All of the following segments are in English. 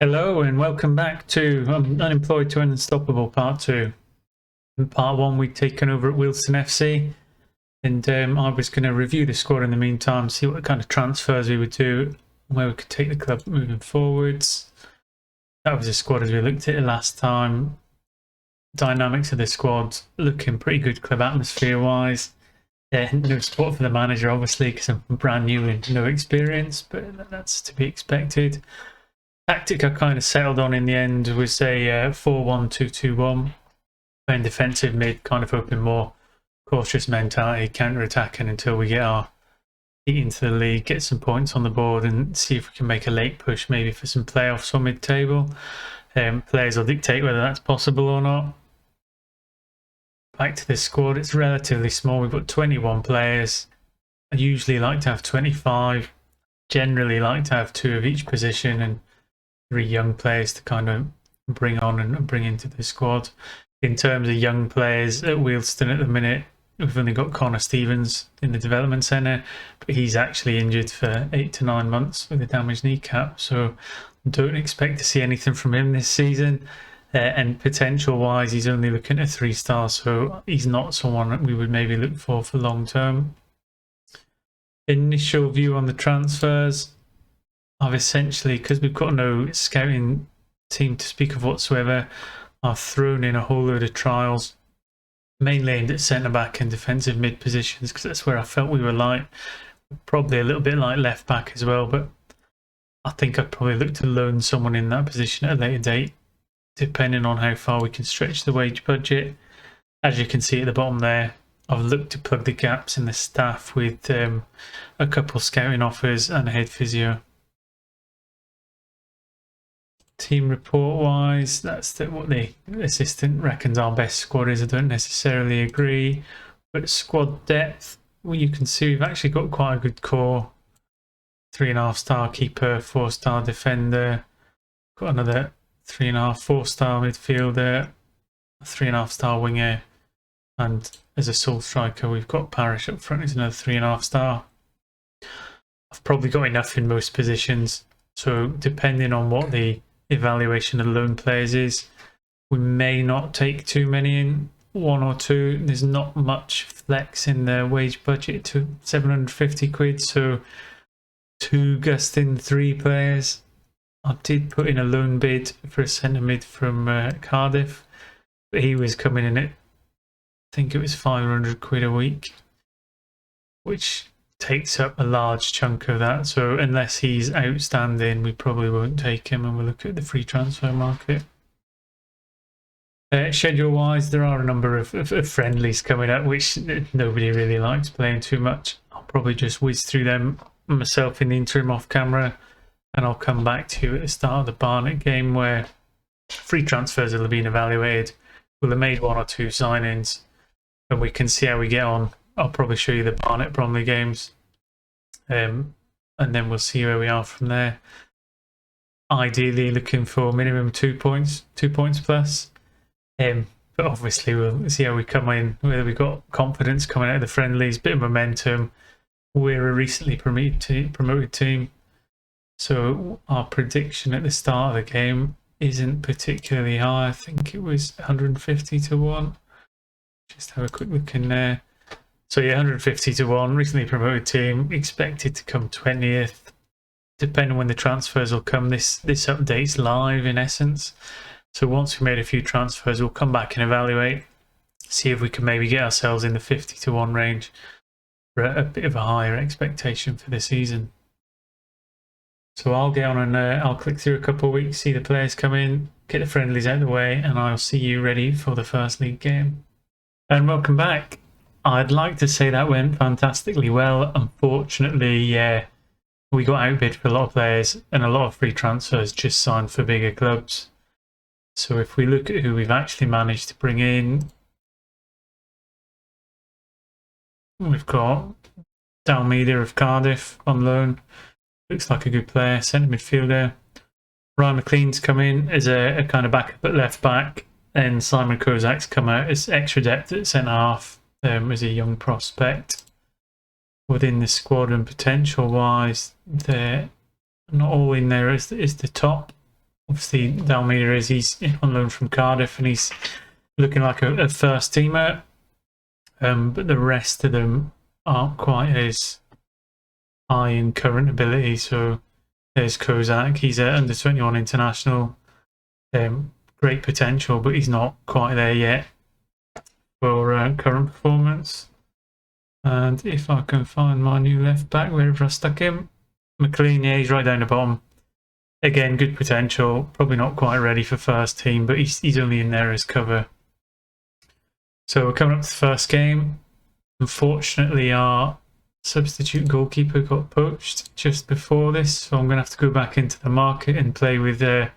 Hello and welcome back to Unemployed to Unstoppable Part 2. In Part 1 we'd taken over at Wealdstone FC and I was going to review the squad in the meantime, see what kind of transfers we would do and where we could take the club moving forwards. That was the squad as we looked at it last time. Dynamics of the squad looking pretty good club atmosphere wise. No support for the manager obviously because I'm brand new and no experience, but that's to be expected. Tactic I kind of settled on in the end was a 4-1-2-2-1, playing defensive mid, kind of hoping more cautious mentality, counter-attacking until we get our feet into the league, get some points on the board and see if we can make a late push maybe for some playoffs or mid-table. Players will dictate whether that's possible or not. Back to this squad, it's relatively small. We've got 21 players. I usually like to have 25, generally like to have 2 of each position and 3 young players to kind of bring on and bring into the squad. In terms of young players at Wealdstone at the minute, we've only got Connor Stevens in the development centre, but he's actually injured for 8 to 9 months with a damaged kneecap, so don't expect to see anything from him this season. And potential wise, he's only looking at 3-star, so he's not someone that we would maybe look for long term. Initial view on the transfers. I've essentially, because we've got no scouting team to speak of whatsoever, I've thrown in a whole load of trials, mainly aimed at centre-back and defensive mid positions, because that's where I felt we were light. Probably a little bit like left-back as well, but I think I'd probably look to loan someone in that position at a later date, depending on how far we can stretch the wage budget. As you can see at the bottom there, I've looked to plug the gaps in the staff with a couple scouting offers and a head physio. Team report wise, that's what the assistant reckons our best squad is. I don't necessarily agree, but squad depth, well, you can see we've actually got quite a good core. 3.5-star keeper, 4-star defender, got another 3.5, 4-star midfielder, a 3.5-star winger, and as a sole striker we've got Parish up front, who's another 3.5-star. I've probably got enough in most positions, so depending on what the evaluation of loan players is, we may not take too many in, 1 or 2. There's not much flex in the wage budget to 750 quid, so 2 gusting 3 players. I did put in a loan bid for a centre mid from Cardiff, but he was coming in at, I think it was 500 quid a week, which takes up a large chunk of that, so unless he's outstanding we probably won't take him and we'll look at the free transfer market. Schedule wise, there are a number of friendlies coming up which nobody really likes playing too much. I'll probably just whiz through them myself in the interim off camera, and I'll come back to you at the start of the Barnet game where free transfers will have been evaluated. We'll have made 1 or 2 signings and we can see how we get on. I'll probably show you the Barnet Bromley games, and then we'll see where we are from there. Ideally looking for minimum 2 points plus, but obviously we'll see how we come in, whether we've got confidence coming out of the friendlies, bit of momentum. We're a recently promoted team, so our prediction at the start of the game isn't particularly high. I think it was 150 to 1. Just have a quick look in there. So yeah, 150 to 1, recently promoted team, expected to come 20th. Depending on when the transfers will come, this update's live in essence. So once we've made a few transfers, we'll come back and evaluate, see if we can maybe get ourselves in the 50 to 1 range for a bit of a higher expectation for the season. So I'll get on and I'll click through a couple of weeks, see the players come in, get the friendlies out of the way, and I'll see you ready for the first league game. And welcome back. I'd like to say that went fantastically well. Unfortunately, we got outbid for a lot of players and a lot of free transfers just signed for bigger clubs. So if we look at who we've actually managed to bring in, we've got Dalmeida of Cardiff on loan. Looks like a good player, centre midfielder. Ryan McLean's come in as a kind of backup at left back, and Simon Kozak's come out as extra depth at centre half. As a young prospect within the squad, and potential wise they're not all in there as the top. obviously Dalmeida he's on loan from Cardiff and he's looking like a first teamer, but the rest of them aren't quite as high in current ability. So there's Kozak, he's an under 21 international, great potential, but he's not quite there yet for current performance. And if I can find my new left back, wherever I stuck him, McLean, yeah, he's right down the bottom. Again, good potential, probably not quite ready for first team, but he's only in there as cover. So we're coming up to the first game. Unfortunately, our substitute goalkeeper got poached just before this, so I'm going to have to go back into the market and play with an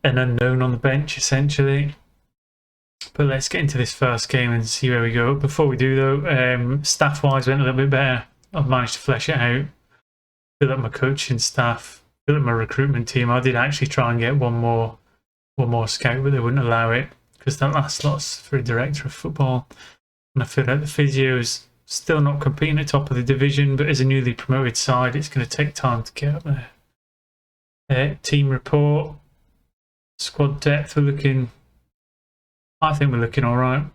unknown on the bench, essentially. But let's get into this first game and see where we go. Before we do, though, staff-wise went a little bit better. I've managed to flesh it out, fill up my coaching staff, fill up my recruitment team. I did actually try and get one more scout, but they wouldn't allow it because that last slot's for a director of football. And I filled out the physios. Still not competing at the top of the division, but as a newly promoted side, it's going to take time to get up there. Team report, squad depth, I think we're looking all right.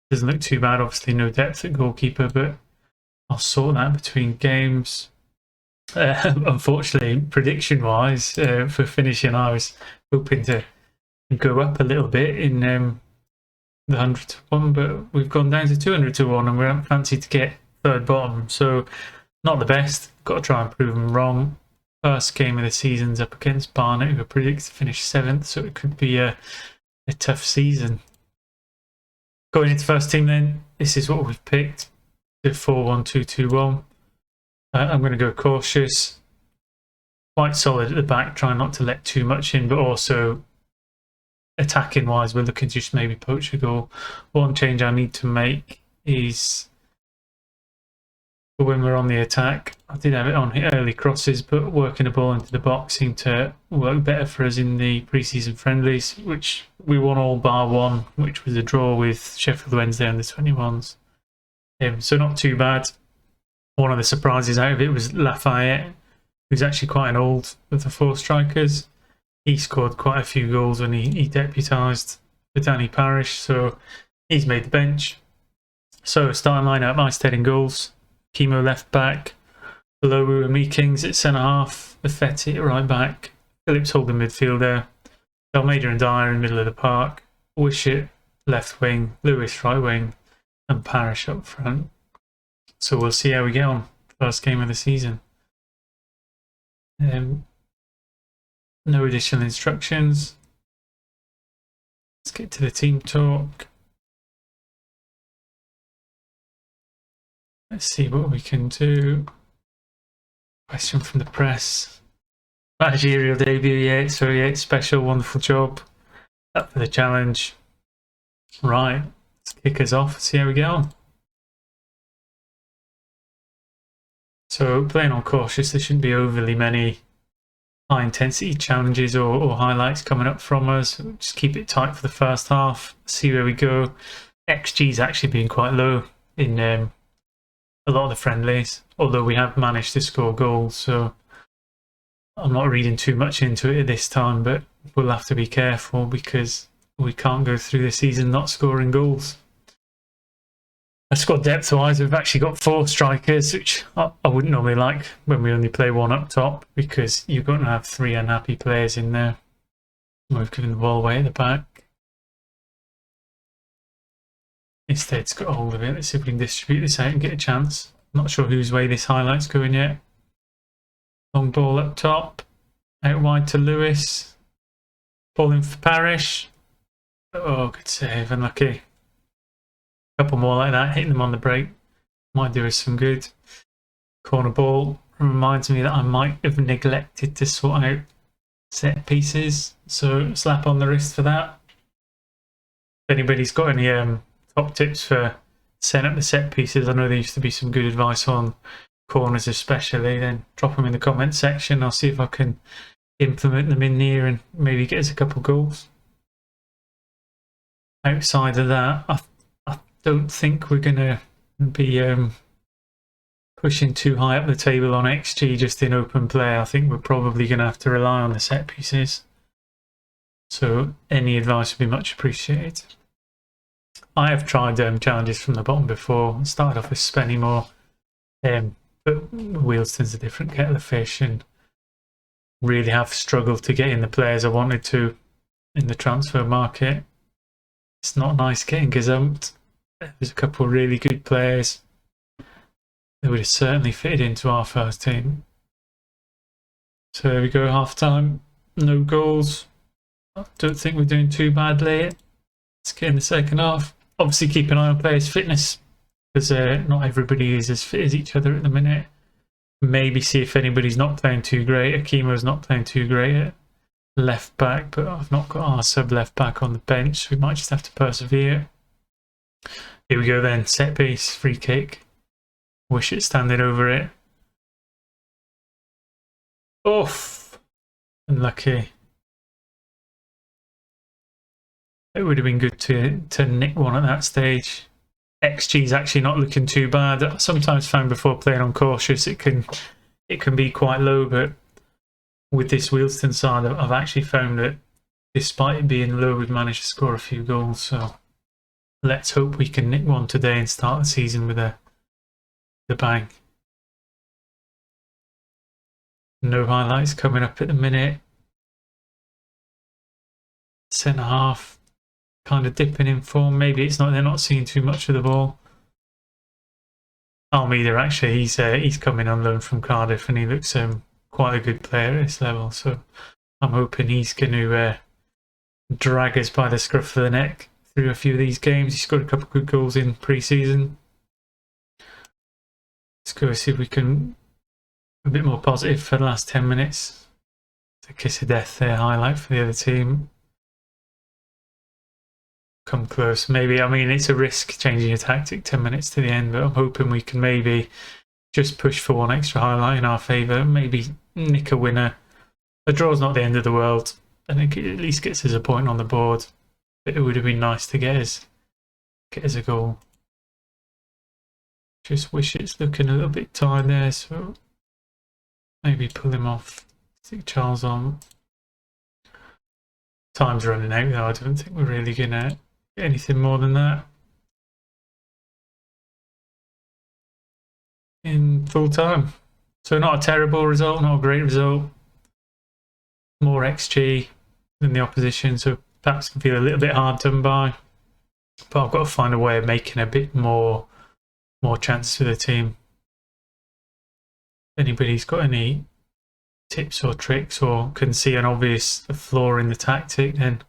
Doesn't look too bad. Obviously, no depth at goalkeeper, but I'll sort that between games. Unfortunately, prediction-wise, for finishing, I was hoping to go up a little bit in the 100 to 1, but we've gone down to 200 to 1, and we're fancy to get third bottom. So, not the best. Got to try and prove them wrong. First game of the season's up against Barnet, who are predicted to finish 7th, so it could be a tough season. Going into first team then, this is what we've picked, the 4-1-2-2-1. I'm going to go cautious, quite solid at the back, trying not to let too much in, but also attacking wise, we're looking to just maybe poach a goal. One change I need to make is when we're on the attack, I did have it on early crosses, but working the ball into the box seemed to work better for us in the pre-season friendlies, which we won all bar one, which was a draw with Sheffield Wednesday under 21s. So not too bad. One of the surprises out of it was Lafayette, who's actually quite an old of the 4 strikers. He scored quite a few goals when he deputised for Danny Parish, so he's made the bench. So starting lineup, Isted in goals. Chemo left back, Belowu and Meekings at centre half, Affetti at right back, Phillips holding midfielder, Dalmeida and Dyer in middle of the park, Wishart left wing, Lewis right wing, and Parish up front. So we'll see how we get on. First game of the season. No additional instructions. Let's get to the team talk. Let's see what we can do. Question from the press. Managerial debut, yeah, so yeah, special, wonderful job. Up for the challenge. Right, let's kick us off, see how we get on. So playing on cautious, there shouldn't be overly many high intensity challenges or highlights coming up from us. Just keep it tight for the first half, see where we go. XG's actually been quite low in a lot of the friendlies, although we have managed to score goals, so I'm not reading too much into it at this time, but we'll have to be careful because we can't go through the season not scoring goals. Squad depth wise, we've actually got 4 strikers, which I wouldn't normally like when we only play 1 up top, because you're going to have 3 unhappy players in there. We've given the ball away at the back. Instead's got a hold of it. Let's see if we can distribute this out and get a chance. I'm not sure whose way this highlight's going yet. Long ball up top. Out wide to Lewis. Ball in for Parish. Oh, good save. Unlucky. A couple more like that. Hitting them on the break might do us some good. Corner ball reminds me that I might have neglected to sort out set pieces. So slap on the wrist for that. If anybody's got any top tips for setting up the set pieces, I know there used to be some good advice on corners especially, then drop them in the comment section. I'll see if I can implement them in here and maybe get us a couple goals. Outside of that, I don't think we're going to be pushing too high up the table on XG just in open play. I think we're probably going to have to rely on the set pieces. So any advice would be much appreciated. I have tried challenges from the bottom before. Started off with Spennymoor, but Wealdstone's a different kettle of fish, and really have struggled to get in the players I wanted to in the transfer market. It's not nice getting gazumped. There's a couple of really good players that would have certainly fitted into our first team. So there we go, half time, no goals. I don't think we're doing too badly. Let's get in the second half. Obviously keep an eye on players' fitness, because not everybody is as fit as each other at the minute. Maybe see if anybody's not playing too great. Akimo's not playing too great at left back, but I've not got our sub left back on the bench, so we might just have to persevere. Here we go then, set piece, free kick. Wish it standing over it. Oof! Unlucky. It would have been good to nick one at that stage. XG's actually not looking too bad. I sometimes found before playing on cautious it can be quite low, but with this Wealdstone side I've actually found that despite it being low we've managed to score a few goals, so let's hope we can nick one today and start the season with a bang. No highlights coming up at the minute. Centre half kind of dipping in form. Maybe it's not, they're not seeing too much of the ball. Almeida, actually, he's coming on loan from Cardiff, and he looks quite a good player at this level. So I'm hoping he's going to drag us by the scruff of the neck through a few of these games. He scored a couple of good goals in pre-season. Let's go see if we can a bit more positive for the last 10 minutes. It's a kiss of death there, highlight for the other team. Come close, maybe. I mean, it's a risk changing your tactic 10 minutes to the end, but I'm hoping we can maybe just push for one extra highlight in our favour, maybe nick a winner. A draw's not the end of the world. I think it at least gets us a point on the board, but it would have been nice to get us a goal. Just wish it's looking a little bit tired there, so maybe pull him off, stick Charles on. Time's running out though, I don't think we're really going to get anything more than that in full time. So not a terrible result, not a great result. More XG than the opposition, so perhaps can feel a little bit hard done by. But I've got to find a way of making a bit more chances for the team. If anybody's got any tips or tricks or can see an obvious flaw in the tactic, then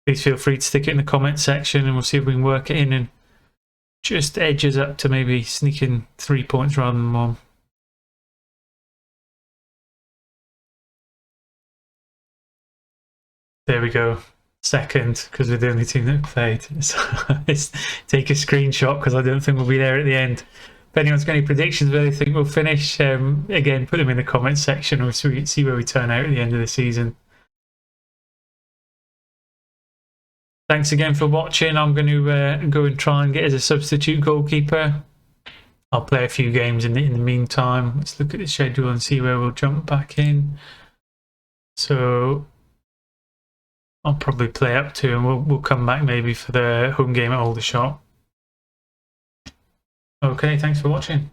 please feel free to stick it in the comment section and we'll see if we can work it in and just edge us up to maybe sneaking 3 points rather than one. There we go. Second, because we're the only team that played. So let's take a screenshot because I don't think we'll be there at the end. If anyone's got any predictions where they think we'll finish, again, put them in the comment section or so we can see where we turn out at the end of the season. Thanks again for watching. I'm going to go and try and get as a substitute goalkeeper. I'll play a few games in the meantime. Let's look at the schedule and see where we'll jump back in. So I'll probably play up to, and we'll come back maybe for the home game at Aldershot. Okay, thanks for watching.